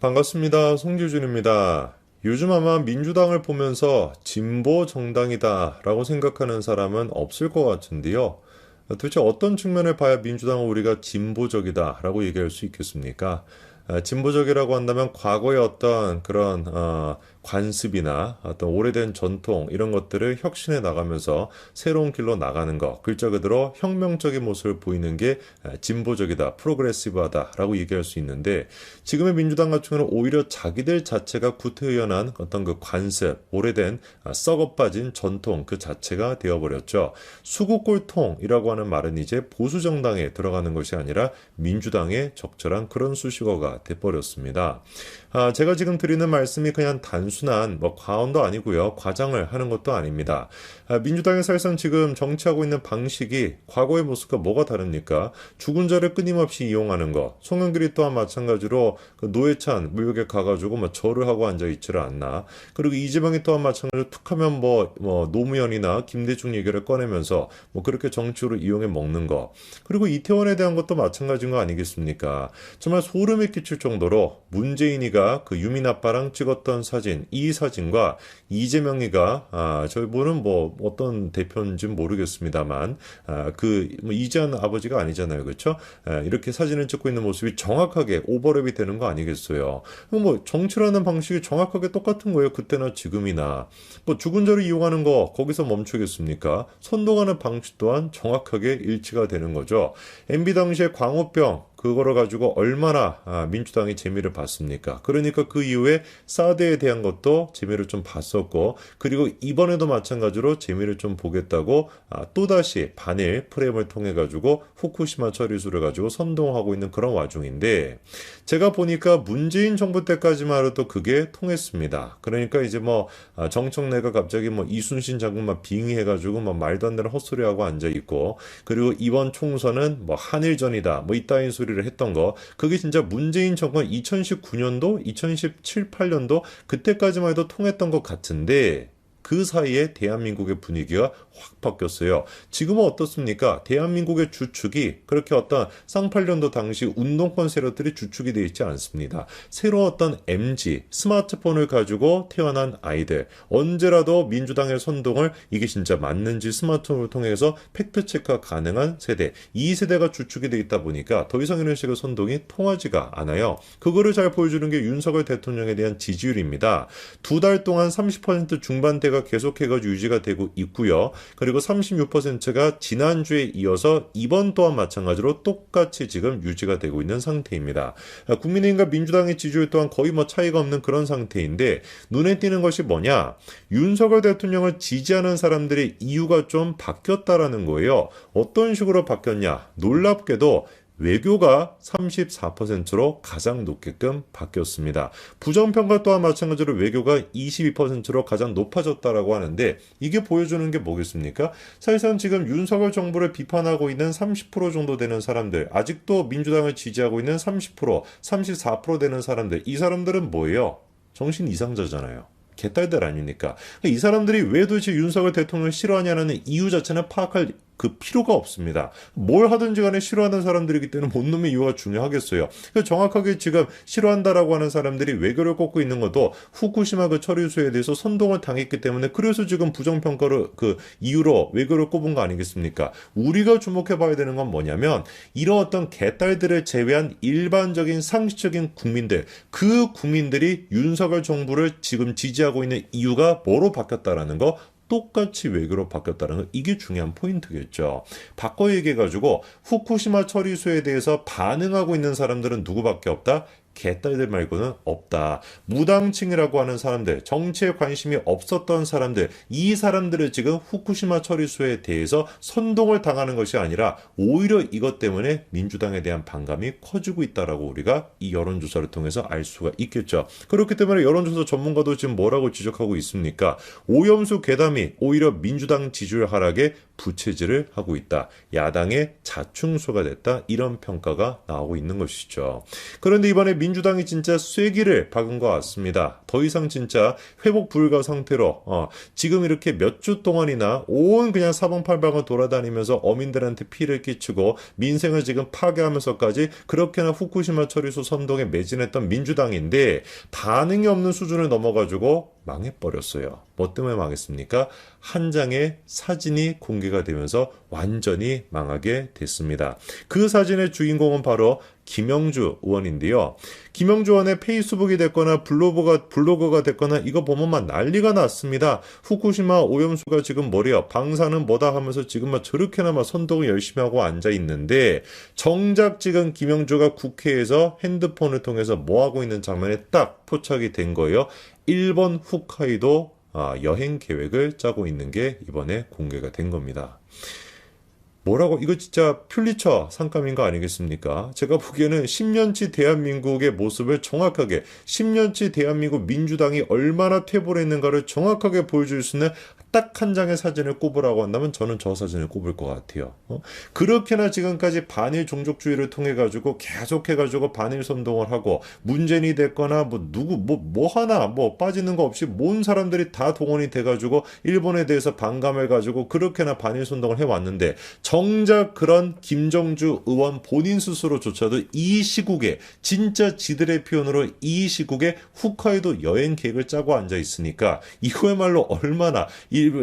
반갑습니다. 송규준입니다. 요즘 아마 민주당을 보면서 진보 정당이다라고 생각하는 사람은 없을 것 같은데요. 도대체 어떤 측면을 봐야 민주당을 우리가 진보적이다라고 얘기할 수 있겠습니까? 진보적이라고 한다면 과거의 어떤 그런 관습이나 어떤 오래된 전통 이런 것들을 혁신해 나가면서 새로운 길로 나가는 것, 글자 그대로 혁명적인 모습을 보이는 게 진보적이다, 프로그레시브하다라고 얘기할 수 있는데 지금의 민주당 같은 경우는 오히려 자기들 자체가 구태의연한 어떤 그 관습, 오래된 썩어 빠진 전통 그 자체가 되어버렸죠. 수구꼴통이라고 하는 말은 이제 보수 정당에 들어가는 것이 아니라 민주당의 적절한 그런 수식어가 돼버렸습니다. 제가 지금 드리는 말씀이 그냥 단순한 과언도 아니고요. 과장을 하는 것도 아닙니다. 민주당이 사실상 지금 정치하고 있는 방식이 과거의 모습과 뭐가 다릅니까? 죽은 자를 끊임없이 이용하는 것. 송영길이 또한 마찬가지로 그 노회찬 무역에 가가지고 절을 하고 앉아있지를 않나. 그리고 이재명이 또한 마찬가지로 툭하면 노무현이나 김대중 얘기를 꺼내면서 그렇게 정치로 이용해 먹는 것. 그리고 이태원에 대한 것도 마찬가지인 거 아니겠습니까? 정말 소름이 끼칠 정도로 문재인이가 그 유민 아빠랑 찍었던 사진, 이 사진과 이재명이가 저희 분은 어떤 대표인지는 모르겠습니다만 이재한 아버지가 아니잖아요, 그렇죠? 이렇게 사진을 찍고 있는 모습이 정확하게 오버랩이 되는 거 아니겠어요? 정치라는 방식이 정확하게 똑같은 거예요, 그때나 지금이나. 죽은 자를 이용하는 거 거기서 멈추겠습니까? 선동하는 방식 또한 정확하게 일치가 되는 거죠. MB 당시에 광우병 그거를 가지고 얼마나 민주당이 재미를 봤습니까? 그러니까 그 이후에 사드에 대한 것도 재미를 좀 봤었고, 그리고 이번에도 마찬가지로 재미를 좀 보겠다고 또다시 반일 프레임을 통해 가지고 후쿠시마 처리수를 가지고 선동하고 있는 그런 와중인데, 제가 보니까 문재인 정부 때까지만 해도 그게 통했습니다. 그러니까 이제 정청래가 갑자기 이순신 장군만 빙의해가지고 말도 안 되는 헛소리하고 앉아 있고, 그리고 이번 총선은 한일전이다 이따인 소리를 했던 거, 그게 진짜 문재인 정권 2019년도, 2017, 8년도 그때까지만 해도 통했던 것 같은데 그 사이에 대한민국의 분위기가 확 바뀌었어요. 지금은 어떻습니까? 대한민국의 주축이 그렇게 어떤 쌍팔년도 당시 운동권 세력들이 주축이 되어 있지 않습니다. 새로 어떤 MZ, 스마트폰을 가지고 태어난 아이들, 언제라도 민주당의 선동을 이게 진짜 맞는지 스마트폰을 통해서 팩트체크가 가능한 세대, 이 세대가 주축이 되어 있다 보니까 더 이상 이런 식의 선동이 통하지가 않아요. 그거를 잘 보여주는 게 윤석열 대통령에 대한 지지율입니다. 2달 동안 30% 중반대가 계속해서 유지가 되고 있고요. 그리고 36%가 지난주에 이어서 이번 또한 마찬가지로 똑같이 지금 유지가 되고 있는 상태입니다. 국민의힘과 민주당의 지지율 또한 거의 차이가 없는 그런 상태인데 눈에 띄는 것이 뭐냐? 윤석열 대통령을 지지하는 사람들의 이유가 좀 바뀌었다라는 거예요. 어떤 식으로 바뀌었냐? 놀랍게도 외교가 34%로 가장 높게끔 바뀌었습니다. 부정평가 또한 마찬가지로 외교가 22%로 가장 높아졌다라고 하는데 이게 보여주는 게 뭐겠습니까? 사실상 지금 윤석열 정부를 비판하고 있는 30% 정도 되는 사람들, 아직도 민주당을 지지하고 있는 30%, 34% 되는 사람들, 이 사람들은 뭐예요? 정신 이상자잖아요. 개딸들 아닙니까? 이 사람들이 왜 도대체 윤석열 대통령을 싫어하냐는 이유 자체는 파악할 그 필요가 없습니다. 뭘 하든지 간에 싫어하는 사람들이기 때문에 못 놈의 이유가 중요하겠어요. 정확하게 지금 싫어한다라고 하는 사람들이 외교를 꼽고 있는 것도 후쿠시마 그 처리수에 대해서 선동을 당했기 때문에 그래서 지금 부정평가를 그 이유로 외교를 꼽은 거 아니겠습니까? 우리가 주목해 봐야 되는 건 뭐냐면 이런 어떤 개딸들을 제외한 일반적인 상식적인 국민들, 그 국민들이 윤석열 정부를 지금 지지하고 있는 이유가 뭐로 바뀌었다라는 거, 똑같이 외교로 바뀌었다는 건 이게 중요한 포인트겠죠. 바꿔 얘기해가지고 후쿠시마 처리수에 대해서 반응하고 있는 사람들은 누구밖에 없다? 개딸들 말고는 없다. 무당층이라고 하는 사람들, 정치에 관심이 없었던 사람들, 이 사람들을 지금 후쿠시마 처리수에 대해서 선동을 당하는 것이 아니라 오히려 이것 때문에 민주당에 대한 반감이 커지고 있다라고 우리가 이 여론조사를 통해서 알 수가 있겠죠. 그렇기 때문에 여론조사 전문가도 지금 뭐라고 지적하고 있습니까? 오염수 괴담이 오히려 민주당 지지율 하락에 부채질을 하고 있다. 야당의 자충수가 됐다. 이런 평가가 나오고 있는 것이죠. 그런데 이번에 민주당이 진짜 쐐기를 박은 것 같습니다. 더 이상 진짜 회복 불가 상태로 지금 이렇게 몇 주 동안이나 온 그냥 사방팔방을 돌아다니면서 어민들한테 피해를 끼치고 민생을 지금 파괴하면서까지 그렇게나 후쿠시마 처리소 선동에 매진했던 민주당인데 반응이 없는 수준을 넘어가지고 망해버렸어요. 뭐 때문에 망했습니까? 한 장의 사진이 공개가 되면서 완전히 망하게 됐습니다. 그 사진의 주인공은 바로 김영주 의원인데요. 김영주 의원의 페이스북이 됐거나 블로그가 됐거나 이거 보면 막 난리가 났습니다. 후쿠시마 오염수가 지금 뭐래요? 방사는 뭐다 하면서 지금 막 저렇게나 막 선동을 열심히 하고 앉아 있는데 정작 지금 김영주가 국회에서 핸드폰을 통해서 뭐 하고 있는 장면에 딱 포착이 된 거예요. 일본 홋카이도 여행 계획을 짜고 있는 게 이번에 공개가 된 겁니다. 뭐라고 이거 진짜 퓰리처 상감인 거 아니겠습니까? 제가 보기에는 10년치 대한민국의 모습을 정확하게 10년치 대한민국 민주당이 얼마나 퇴보했는가를 정확하게 보여줄 수 있는 딱 한 장의 사진을 꼽으라고 한다면 저는 저 사진을 꼽을 것 같아요. 그렇게나 지금까지 반일 종족주의를 통해 가지고 계속해 가지고 반일 선동을 하고 문재인이 됐거나 뭐 누구 뭐 하나 뭐 빠지는 거 없이 모든 사람들이 다 동원이 돼 가지고 일본에 대해서 반감을 가지고 그렇게나 반일 선동을 해 왔는데 정작 그런 김정주 의원 본인 스스로조차도 이 시국에 진짜 지들의 표현으로 이 시국에 홋카이도 여행 계획을 짜고 앉아 있으니까 이거야말로 얼마나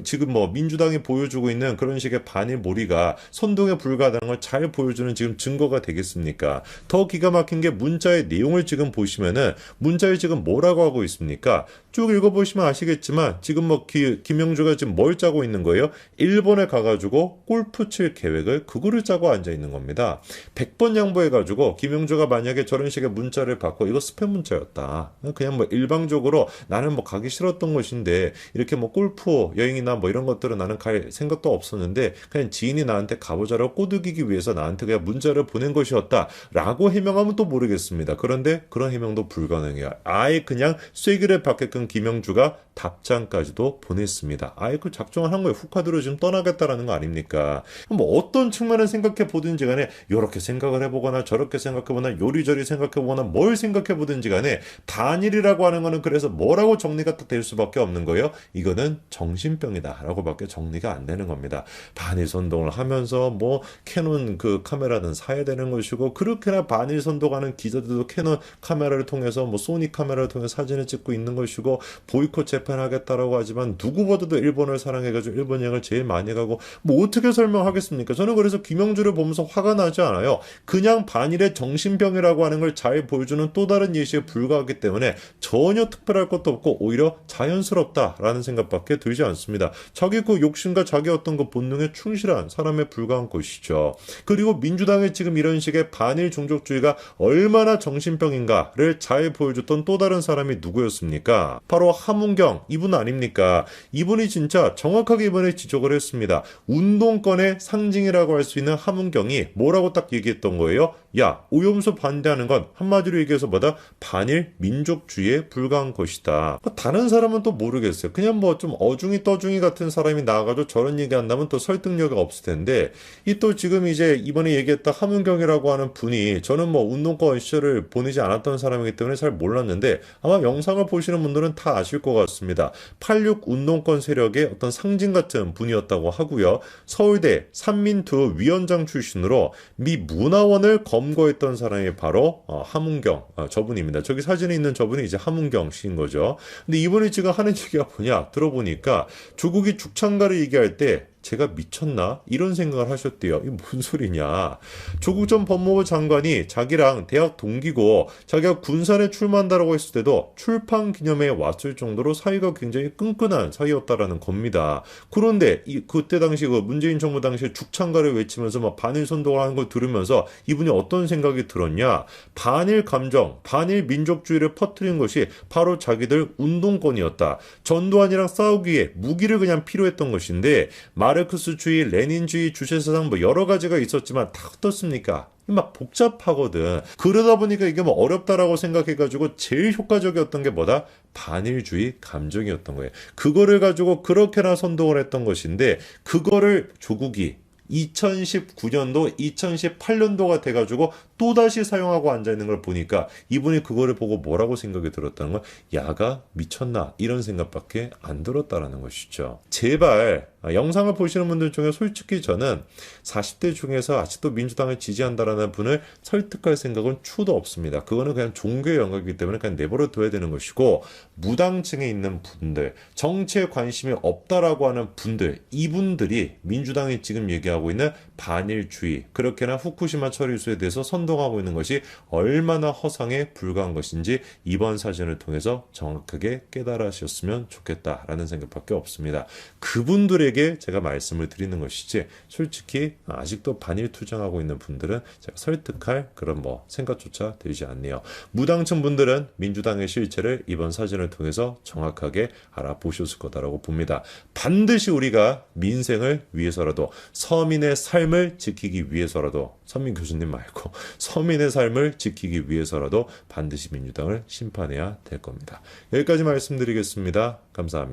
지금 뭐 민주당이 보여주고 있는 그런 식의 반일 몰이가 선동에 불과하다는 걸 잘 보여주는 지금 증거가 되겠습니까? 더 기가 막힌 게 문자의 내용을 지금 보시면은 문자에 지금 뭐라고 하고 있습니까? 쭉 읽어보시면 아시겠지만 지금 뭐 김영주가 지금 뭘 짜고 있는 거예요? 일본에 가가지고 골프 칠 계획을 그거를 짜고 앉아 있는 겁니다. 100번 양보해가지고 김영주가 만약에 저런 식의 문자를 받고 이거 스팸 문자였다. 그냥 뭐 일방적으로 나는 뭐 가기 싫었던 것인데 이렇게 뭐 골프 여행이나 뭐 이런 것들은 나는 갈 생각도 없었는데 그냥 지인이 나한테 가보자라고 꼬드기기 위해서 나한테 그냥 문자를 보낸 것이었다. 라고 해명하면 또 모르겠습니다. 그런데 그런 해명도 불가능해요. 아예 그냥 쐐기를 받게끔 김영주가 답장까지도 보냈습니다. 아예 그 작정을 한 거예요. 홋카이도로 지금 떠나겠다라는 거 아닙니까? 뭐 어떤 측면을 생각해 보든지 간에 이렇게 생각을 해보거나 저렇게 생각해보거나 요리저리 생각해보거나 뭘 생각해보든지 간에 반일이라고 하는 거는 그래서 뭐라고 정리가 딱 될 수밖에 없는 거예요. 이거는 정신병이다 라고 밖에 정리가 안 되는 겁니다. 반일 선동을 하면서 뭐 캐논 그 카메라는 사야 되는 것이고 그렇게나 반일 선동하는 기자들도 캐논 카메라를 통해서 뭐 소니 카메라를 통해서 사진을 찍고 있는 것이고 보이콧 재판하겠다라고 하지만 누구보다도 일본을 사랑해가지고 일본 여행을 제일 많이 가고 뭐 어떻게 설명하겠습니까? 저는 그래서 김영주를 보면서 화가 나지 않아요. 그냥 반일의 정신병이라고 하는 걸 잘 보여주는 또 다른 예시에 불과하기 때문에 전혀 특별할 것도 없고 오히려 자연스럽다라는 생각밖에 들지 않습니다. 자기 그 욕심과 자기 어떤 그 본능에 충실한 사람에 불과한 것이죠. 그리고 민주당의 지금 이런 식의 반일 종족주의가 얼마나 정신병인가를 잘 보여줬던 또 다른 사람이 누구였습니까? 바로 함은경 이분 아닙니까? 이분이 진짜 정확하게 이번에 지적을 했습니다. 운동권의 상징이라고 할 수 있는 함은경이 뭐라고 딱 얘기했던 거예요? 야, 오염수 반대하는 건 한마디로 얘기해서 뭐다? 반일 민족주의에 불과한 것이다. 다른 사람은 또 모르겠어요. 그냥 뭐 좀 어중이 떠중이 같은 사람이 나와가지고 저런 얘기한다면 또 설득력이 없을 텐데 이 또 지금 이제 이번에 얘기했던 함은경이라고 하는 분이 저는 뭐 운동권 시절을 보내지 않았던 사람이기 때문에 잘 몰랐는데 아마 영상을 보시는 분들은 다 아실 것 같습니다. 86 운동권 세력의 어떤 상징 같은 분이었다고 하고요. 서울대 삼민투 위원장 출신으로 미 문화원을 검거했던 사람이 바로 함은경 저분입니다. 저기 사진에 있는 저분이 이제 함은경 씨인 거죠. 근데 이분이 지금 하는 얘기가 뭐냐 들어보니까 조국이 죽창가를 얘기할 때 제가 미쳤나? 이런 생각을 하셨대요. 이게 무슨 소리냐. 조국 전 법무부 장관이 자기랑 대학 동기고 자기가 군산에 출마한다라고 했을 때도 출판 기념회에 왔을 정도로 사이가 굉장히 끈끈한 사이였다라는 겁니다. 그런데 그때 당시 그 문재인 정부 당시에 죽창가를 외치면서 막 반일 선동을 하는 걸 들으면서 이분이 어떤 생각이 들었냐. 반일 감정, 반일 민족주의를 퍼뜨린 것이 바로 자기들 운동권이었다. 전두환이랑 싸우기에 무기를 그냥 필요했던 것인데 마르크스주의, 레닌주의, 주체사상 뭐 여러 가지가 있었지만 다 어떻습니까? 막 복잡하거든. 그러다 보니까 이게 뭐 어렵다라고 생각해가지고 제일 효과적이었던 게 뭐다? 반일주의 감정이었던 거예요. 그거를 가지고 그렇게나 선동을 했던 것인데 그거를 조국이 2019년도, 2018년도가 돼가지고 또다시 사용하고 앉아있는 걸 보니까 이분이 그거를 보고 뭐라고 생각이 들었다는 건 야가 미쳤나 이런 생각밖에 안 들었다라는 것이죠. 제발 영상을 보시는 분들 중에 솔직히 저는 40대 중에서 아직도 민주당을 지지한다라는 분을 설득할 생각은 추도 없습니다. 그거는 그냥 종교의 영역이기 때문에 그냥 내버려 둬야 되는 것이고 무당층에 있는 분들, 정치에 관심이 없다라고 하는 분들, 이분들이 민주당이 지금 얘기하고 있는 반일주의, 그렇게나 후쿠시마 처리수에 대해서 선동하고 있는 것이 얼마나 허상에 불과한 것인지 이번 사진을 통해서 정확하게 깨달으셨으면 좋겠다라는 생각밖에 없습니다. 그분들에게 제가 말씀을 드리는 것이지 솔직히 아직도 반일 투쟁하고 있는 분들은 제가 설득할 그런 뭐 생각조차 들지 않네요. 무당층 분들은 민주당의 실체를 이번 사진을 통해서 정확하게 알아보셨을 거다라고 봅니다. 반드시 우리가 민생을 위해서라도 서민의 삶을 지키기 위해서라도 서민 교수님 말고 서민의 삶을 지키기 위해서라도 반드시 민주당을 심판해야 될 겁니다. 여기까지 말씀드리겠습니다. 감사합니다.